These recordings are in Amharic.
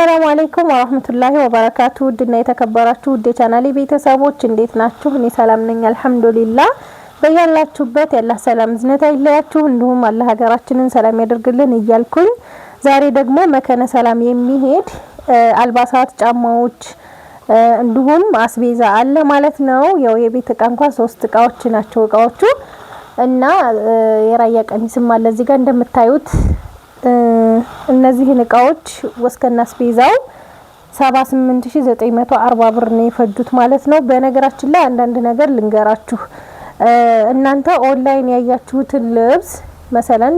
አሰላሙ አለይኩም ወራህመቱላሂ ወበረካቱ። ውድና የተከበራችሁ ውድ ቻናሌ ቤተሰቦች እንዴት ናችሁ? እኔ ሰላም ነኝ አልሐምዱሊላህ። በያላችሁበት ያላህ ሰላም ዝነታ ይለያችሁ፣ እንዲሁም አላህ ሀገራችንን ሰላም ያደርግልን እያልኩኝ ዛሬ ደግሞ መከነ ሰላም የሚሄድ አልባሳት፣ ጫማዎች እንዲሁም አስቤዛ አለ ማለት ነው። ያው የቤት እቃ እንኳን 3 እቃዎች ናቸው እቃዎቹ እና የራያ ቀሚስም አለ እዚህ ጋር እንደምታዩት። እነዚህን እቃዎች ወስከና አስቤዛው 78940 ብር ነው የፈጁት ማለት ነው። በነገራችን ላይ አንዳንድ ነገር ልንገራችሁ። እናንተ ኦንላይን ያያችሁትን ልብስ መሰለን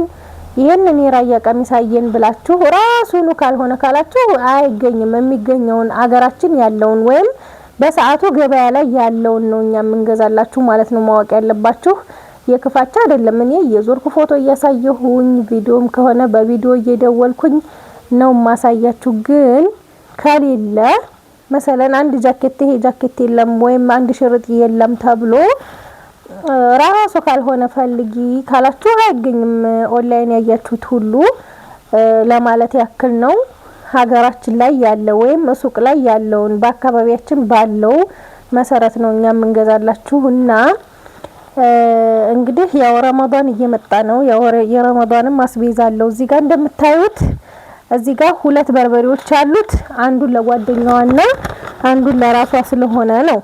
ይሄንን የራያ ቀሚስ አየን ብላችሁ ራሱኑ ካልሆነ ካላችሁ አይገኝም። የሚገኘውን አገራችን ያለውን ወይም በሰዓቱ ገበያ ላይ ያለውን ነው እኛ የምንገዛላችሁ ማለት ነው። ማወቅ ያለባችሁ የክፋቻ አይደለም። እኔ የዞርኩ ፎቶ እያሳየሁኝ ቪዲዮም ከሆነ በቪዲዮ እየደወልኩኝ ነው ማሳያችሁ። ግን ከሌለ መሰለን አንድ ጃኬት ይሄ ጃኬት የለም ወይም አንድ ሽርጥ የለም ተብሎ ራሱ ካልሆነ ፈልጊ ካላችሁ አይገኝም። ኦንላይን ያያችሁት ሁሉ ለማለት ያክል ነው። ሀገራችን ላይ ያለ ወይም ሱቅ ላይ ያለውን በአካባቢያችን ባለው መሰረት ነው እኛ የምንገዛላችሁና እንግዲህ ያው ረመዳን እየመጣ ነው። ያው የረመዳንም አስቤዛ አለው። እዚህ ጋር እንደምታዩት እዚህ ጋር 2 በርበሬዎች አሉት። አንዱን ለጓደኛዋና አንዱን ለራሷ ስለሆነ ነው።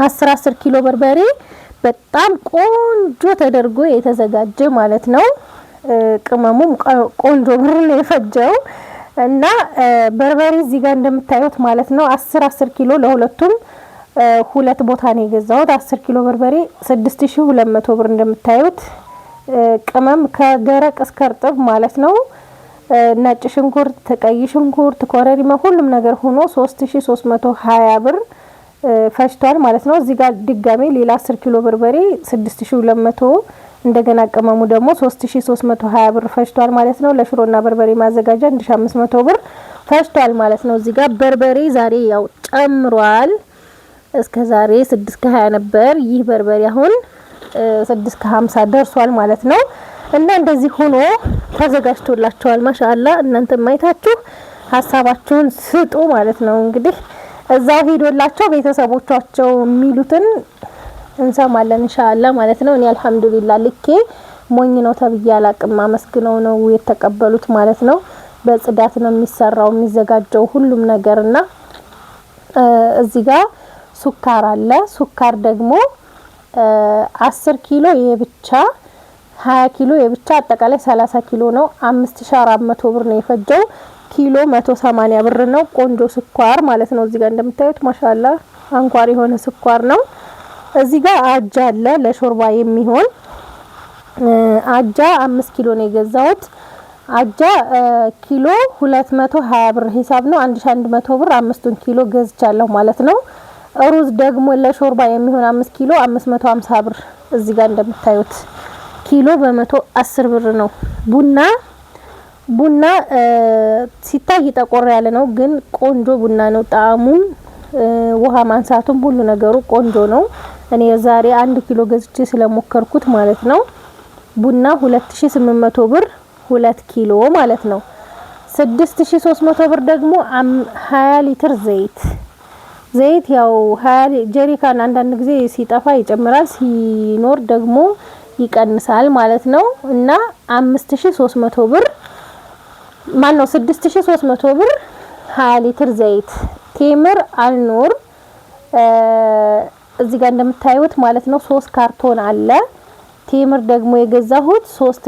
10 ኪሎ በርበሬ በጣም ቆንጆ ተደርጎ የተዘጋጀ ማለት ነው። ቅመሙም ቆንጆ ብር ነው የፈጀው እና በርበሬ እዚህ ጋር እንደምታዩት ማለት ነው 10 ኪሎ ለሁለቱም 2 ቦታ ነው የገዛሁት። 10 ኪሎ በርበሬ 6200 ብር እንደምታዩት። ቅመም ከደረቅ እስከ እርጥብ ማለት ነው። ነጭ ሽንኩርት፣ ቀይ ሽንኩርት፣ ኮረሪማ ሁሉም ነገር ሆኖ 3320 ብር ፈጅቷል ማለት ነው። እዚህ ጋር ድጋሜ ሌላ 10 ኪሎ በርበሬ 6200 እንደገና ቅመሙ ደግሞ 3320 ብር ፈጅቷል ማለት ነው። ለሽሮና በርበሬ ማዘጋጃ 1500 ብር ፈጅቷል ማለት ነው። እዚህ ጋር በርበሬ ዛሬ ያው ጨምሯል። እስከ ዛሬ 620 ነበር። ይህ በርበሬ አሁን 650 ደርሷል ማለት ነው። እና እንደዚህ ሆኖ ተዘጋጅቶላችኋል። ማሻአላ እናንተ ማይታችሁ ሀሳባችሁን ስጡ ማለት ነው። እንግዲህ እዛው ሄዶላቸው ቤተሰቦቻቸው የሚሉትን እንሰማለን ኢንሻአላ ማለት ነው። እኔ አልহামዱሊላህ ልኬ ሞኝ ነው ተብዬ አላቅም። አመስግነው ነው የተቀበሉት ማለት ነው። በጽዳት ነው የሚሰራው የሚዘጋጀው ሁሉም ነገርና እዚህ ጋር ሱካር አለ። ሱካር ደግሞ 10 ኪሎ የብቻ 20 ኪሎ የብቻ አጠቃላይ 30 ኪሎ ነው። 5400 ብር ነው የፈጀው። ኪሎ 180 ብር ነው። ቆንጆ ስኳር ማለት ነው። እዚህ ጋር እንደምታዩት ማሻአላ አንኳር የሆነ ስኳር ነው። እዚህ ጋር አጃ አለ ለሾርባ የሚሆን አጃ 5 ኪሎ ነው የገዛሁት። አጃ ኪሎ 220 ብር ሂሳብ ነው። 1100 ብር 5 ኪሎ ገዝቻለሁ ማለት ነው። ሩዝ ደግሞ ለሾርባ የሚሆን 5 ኪሎ 550 ብር እዚህ ጋር እንደምታዩት ኪሎ በ110 ብር ነው። ቡና ሲታይ ጠቆር ያለ ነው ግን ቆንጆ ቡና ነው። ጣዕሙን ውሃ ማንሳቱም ሁሉ ነገሩ ቆንጆ ነው። እኔ ዛሬ 1 ኪሎ ገዝቼ ስለሞከርኩት ማለት ነው። ቡና 2800 ብር 2 ኪሎ ማለት ነው። 6300 ብር ደግሞ 20 ሊትር ዘይት ያው 20 ጀሪካን አንዳንድ ጊዜ ሲጠፋ ይጨምራል ሲኖር ደግሞ ይቀንሳል ማለት ነው። እና 5300 ብር ማን ነው 6300 ብር 20 ሊትር ዘይት። ቴምር አልኖር እዚህ ጋር እንደምታዩት ማለት ነው 3 ካርቶን አለ። ቴምር ደግሞ የገዛሁት 3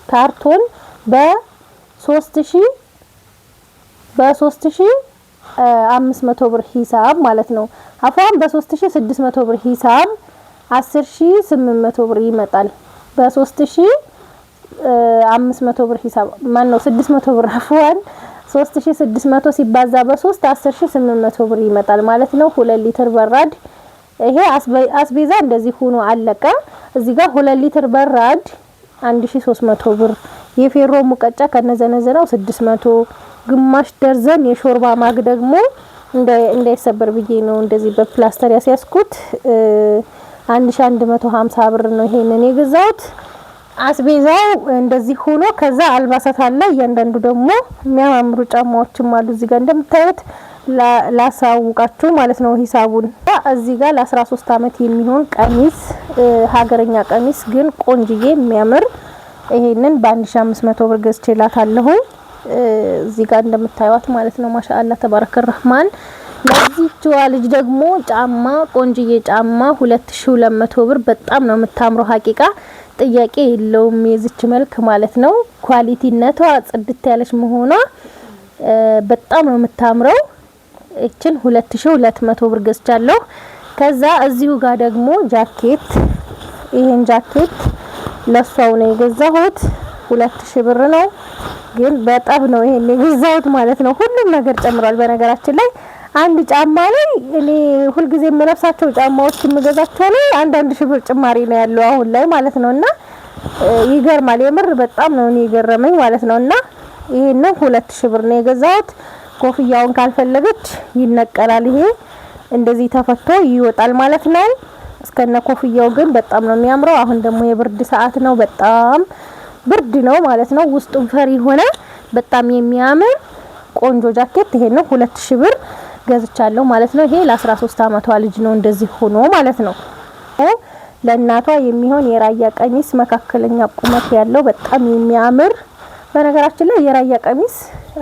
ካርቶን በ3500 ብር ሂሳብ ማለት ነው። አፋን በ3600 ብር ሂሳብ 10800 ብር ይመጣል። በ3500 ብር ሂሳብ ማን ነው 600 ብር አፋን 3600 ሲባዛ በ3 10800 ብር ይመጣል ማለት ነው። 2 ሊትር በራድ ይሄ አስቤዛ እንደዚህ ሆኖ አለቀ። እዚህ ጋር 2 ሊትር በራድ 1300 ብር። የፌሮ ሙቀጫ ከነዘነዘናው 600 ግማሽ ደርዘን የሾርባ ማግ ደግሞ እንዳይሰበር ብዬ ነው እንደዚህ በፕላስተር ያስያዝኩት 1150 ብር ነው ይሄንን የገዛሁት። አስቤዛው እንደዚህ ሆኖ ከዛ አልባሳት አለ። እያንዳንዱ ደግሞ የሚያማምሩ ጫማዎችም አሉ። እዚህ ጋር እንደምታዩት ላሳውቃችሁ ማለት ነው ሂሳቡን። እዚህ ጋር ለ13 አመት የሚሆን ቀሚስ ሀገረኛ ቀሚስ ግን ቆንጅዬ የሚያምር ይሄንን በ1500 ብር ገዝቼላታለሁ። እዚህ ጋር እንደምታዩት ማለት ነው ማሻአላ ተባረከ ረህማን። ለዚህዋ ልጅ ደግሞ ጫማ ቆንጅዬ ጫማ 2200 ብር በጣም ነው የምታምረው ሀቂቃ ጥያቄ የለውም። የዚች መልክ ማለት ነው ኳሊቲነቷ ጽድት ያለች መሆኗ በጣም ነው የምታምረው። እችን 2200 ብር ገዝቻለሁ። ከዛ እዚሁ ጋር ደግሞ ጃኬት ይሄን ጃኬት ለሷው ነው የገዛሁት 2000 ብር ነው። ግን በጣም ነው ይሄን የገዛሁት ማለት ነው። ሁሉም ነገር ጨምሯል። በነገራችን ላይ አንድ ጫማ ላይ እኔ ሁሉ ጊዜ የምለብሳቸው ጫማዎች የምገዛቸው ላይ አንድ ሺህ ብር ጭማሪ ነው ያለው አሁን ላይ ማለት ነውና ይገርማል። የምር በጣም ነው እኔ የገረመኝ ማለት ነውና ይሄን 2000 ብር ነው የገዛሁት። ኮፍያውን ካልፈለገች ይነቀላል። ይሄ እንደዚህ ተፈቶ ይወጣል ማለት ነው። እስከነ ኮፍያው ግን በጣም ነው የሚያምረው። አሁን ደግሞ የብርድ ሰዓት ነው። በጣም ብርድ ነው ማለት ነው። ውስጡ ፈሪ ሆነ በጣም የሚያምር ቆንጆ ጃኬት ይሄን 2000 ብር ገዝቻለሁ ማለት ነው። ይሄ ለ13 አመቷ ልጅ ነው እንደዚህ ሆኖ ማለት ነው። ለእናቷ የሚሆን የራያ ቀሚስ መካከለኛ ቁመት ያለው በጣም የሚያምር በነገራችን ላይ የራያ ቀሚስ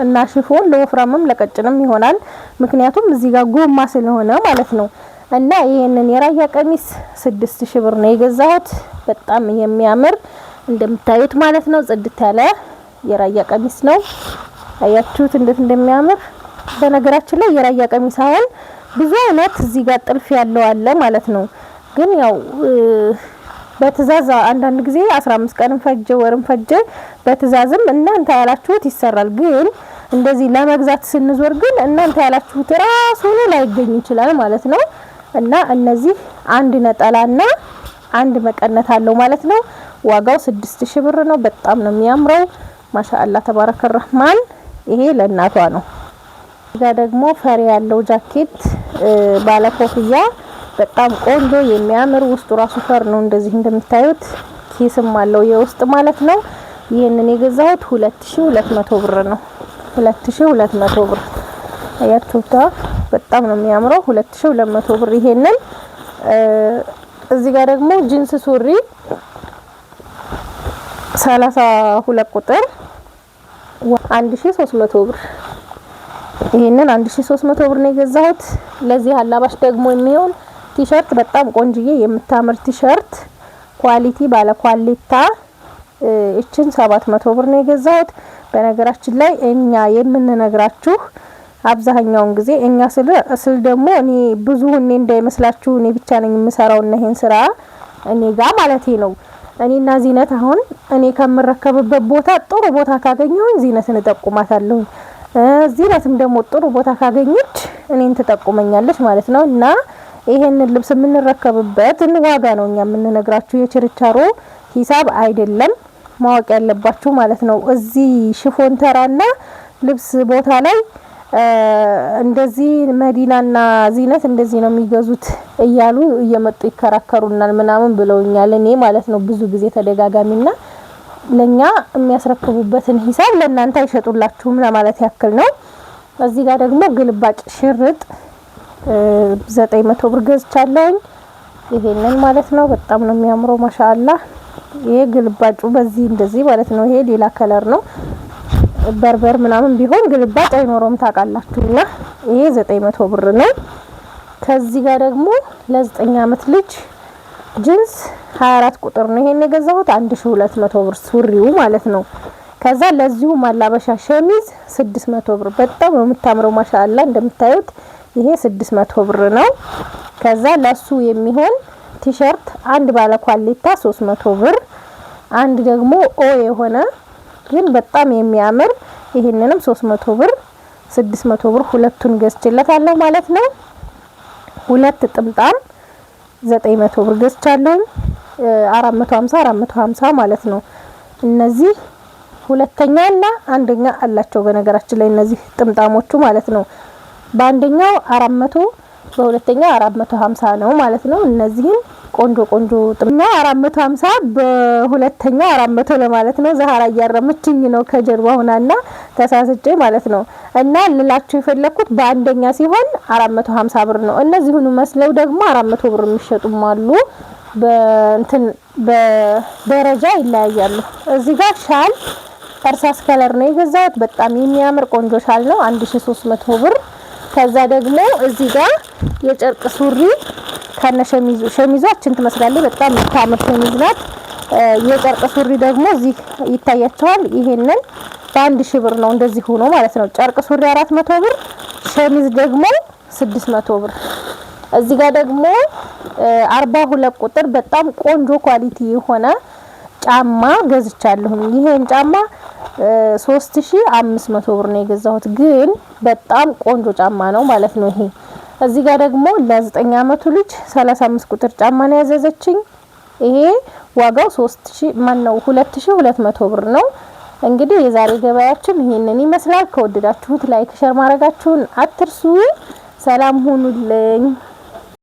እና ሽፎን ለወፍራምም ለቀጭንም ይሆናል። ምክንያቱም እዚህ ጋር ጎማ ስለሆነ ማለት ነው። እና ይሄንን የራያ ቀሚስ 6000 ብር ነው የገዛሁት። በጣም የሚያምር እንደምታዩት ማለት ነው ጽድት ያለ የራያ ቀሚስ ነው። አያችሁት እንዴት እንደሚያምር። በነገራችን ላይ የራያ ቀሚስ አሁን ብዙ አይነት እዚህ ጋር ጥልፍ ያለው አለ ማለት ነው። ግን ያው በትዛዝ አንዳንድ ጊዜ 15 ቀንም ፈጀ ወርም ፈጀ በትዛዝም እናንተ ያላችሁት ይሰራል። ግን እንደዚህ ለመግዛት ስንዞር ግን እናንተ ያላችሁት ራሱ ላይ ይገኝ ይችላል ማለት ነው። እና እነዚህ አንድ ነጠላና አንድ መቀነት አለው ማለት ነው። ዋጋው 6000 ብር ነው። በጣም ነው የሚያምረው ማሻአላ ተባረከ ረህማን። ይሄ ለእናቷ ነው። እዛ ደግሞ ፈሪ ያለው ጃኬት ባለ ኮፍያ በጣም ቆንጆ የሚያምር ውስጡ ራሱ ፈር ነው እንደዚህ እንደምታዩት ኪስም አለው የውስጥ ማለት ነው። ይሄንን የገዛሁት 2200 ብር ነው። 2200 ብር አያችሁታ በጣም ነው የሚያምረው 2200 ብር። ይሄንን እዚህ ጋር ደግሞ ጂንስ ሱሪ 32 ቁጥር 1300 ብር። ይሄንን 1300 ብር ነው የገዛሁት። ለዚህ አላባሽ ደግሞ የሚሆን ቲሸርት በጣም ቆንጅዬ የምታምር ቲሸርት ኳሊቲ ባለ ኳሊታ እችን 700 ብር ነው የገዛሁት። በነገራችን ላይ እኛ የምንነግራችሁ አብዛኛውን ጊዜ እኛ ስለ ደግሞ እኔ ብዙ እኔ እንዳይመስላችሁ እኔ ብቻ ነኝ የምሰራው እና ይሄን ስራ እኔ ጋር ማለቴ ነው። እኔና ዚነት አሁን እኔ ከምረከብበት ቦታ ጥሩ ቦታ ካገኘሁኝ ዚነትን እጠቁማታለሁ። ዚነትም ደግሞ ጥሩ ቦታ ካገኘች እኔን ትጠቁመኛለች ማለት ነው። እና ይሄንን ልብስ የምንረከብበት ዋጋ ነው እኛ የምንነግራችሁ የችርቻሮ ሂሳብ አይደለም ማወቅ ያለባችሁ ማለት ነው። እዚህ ሽፎን ተራና ልብስ ቦታ ላይ እንደዚህ መዲናና ዚነት እንደዚህ ነው የሚገዙት እያሉ እየመጡ ይከራከሩናል ምናምን ብለውኛል እኔ ማለት ነው ብዙ ጊዜ ተደጋጋሚና ለኛ የሚያስረክቡበትን ሂሳብ ለእናንተ አይሸጡላችሁም ለማለት ያክል ነው። እዚህ ጋር ደግሞ ግልባጭ ሽርጥ 900 ብር ገዝቻለሁ። ይሄንን ማለት ነው በጣም ነው የሚያምረው ማሻአላ። ይሄ ግልባጩ በዚህ እንደዚህ ማለት ነው። ይሄ ሌላ ከለር ነው በርበር ምናምን ቢሆን ግልባጭ አይኖርም ታውቃላችሁና ይሄ 900 ብር ነው። ከዚህ ጋር ደግሞ ለ9 አመት ልጅ ጂንስ 24 ቁጥር ነው ይሄን የገዛሁት 1200 ብር ሱሪው ማለት ነው። ከዛ ለዚሁ ማላበሻ ሸሚዝ 600 ብር በጣም ነው የምታምረው ማሻአላ እንደምታዩት ይሄ 600 ብር ነው። ከዛ ለሱ የሚሆን ቲሸርት አንድ ባለ ኳሊታ 300 ብር አንድ ደግሞ ኦ የሆነ ግን በጣም የሚያምር ይሄንንም 300 ብር 600 ብር ሁለቱን ገዝቼለታለሁ ማለት ነው። ሁለት ጥምጣም 900 ብር ገዝቻለሁ 450 ማለት ነው። እነዚህ ሁለተኛና አንደኛ አላቸው በነገራችን ላይ እነዚህ ጥምጣሞቹ ማለት ነው። በአንደኛው 400 በሁለተኛው 450 ነው ማለት ነው። እነዚህን ቆንጆ ጥምና 450 በሁለተኛው 400 ለማለት ነው። ዛሃራ እያረመችኝ ነው ከጀርባ ሆናና ተሳስቼ ማለት ነው። እና ልላችሁ የፈለኩት በአንደኛ ሲሆን 450 ብር ነው። እነዚህኑ መስለው ደግሞ 400 ብር የሚሸጡም አሉ። በእንትን በደረጃ ይለያያሉ። እዚህ ጋር ሻል እርሳስ ከለር ነው የገዛሁት። በጣም የሚያምር ቆንጆ ሻል ነው 1300 ብር። ከዛ ደግሞ እዚህ ጋር የጨርቅ ሱሪ ከነሸሚዙ ሸሚዛችን ትመስላለች። በጣም የምታምር ሸሚዝ ናት። የጨርቅ ሱሪ ደግሞ እዚህ ይታያቸዋል። ይሄንን በ1000 ብር ነው እንደዚህ ሆኖ ማለት ነው። ጨርቅ ሱሪ 400 ብር፣ ሸሚዝ ደግሞ 600 ብር። እዚህ ጋር ደግሞ 42 ቁጥር በጣም ቆንጆ ኳሊቲ የሆነ ጫማ ገዝቻለሁ። ይሄን ጫማ 3500 ብር ነው የገዛሁት፣ ግን በጣም ቆንጆ ጫማ ነው ማለት ነው። ይሄ እዚህ ጋር ደግሞ ለ9 አመቱ ልጅ 35 ቁጥር ጫማ ነው ያዘዘችኝ። ይሄ ዋጋው 2200 ብር ነው። እንግዲህ የዛሬ ገበያችን ይሄንን ይመስላል። ከወደዳችሁት ላይክ ሼር ማድረጋችሁን አትርሱ። ሰላም ሁኑልኝ።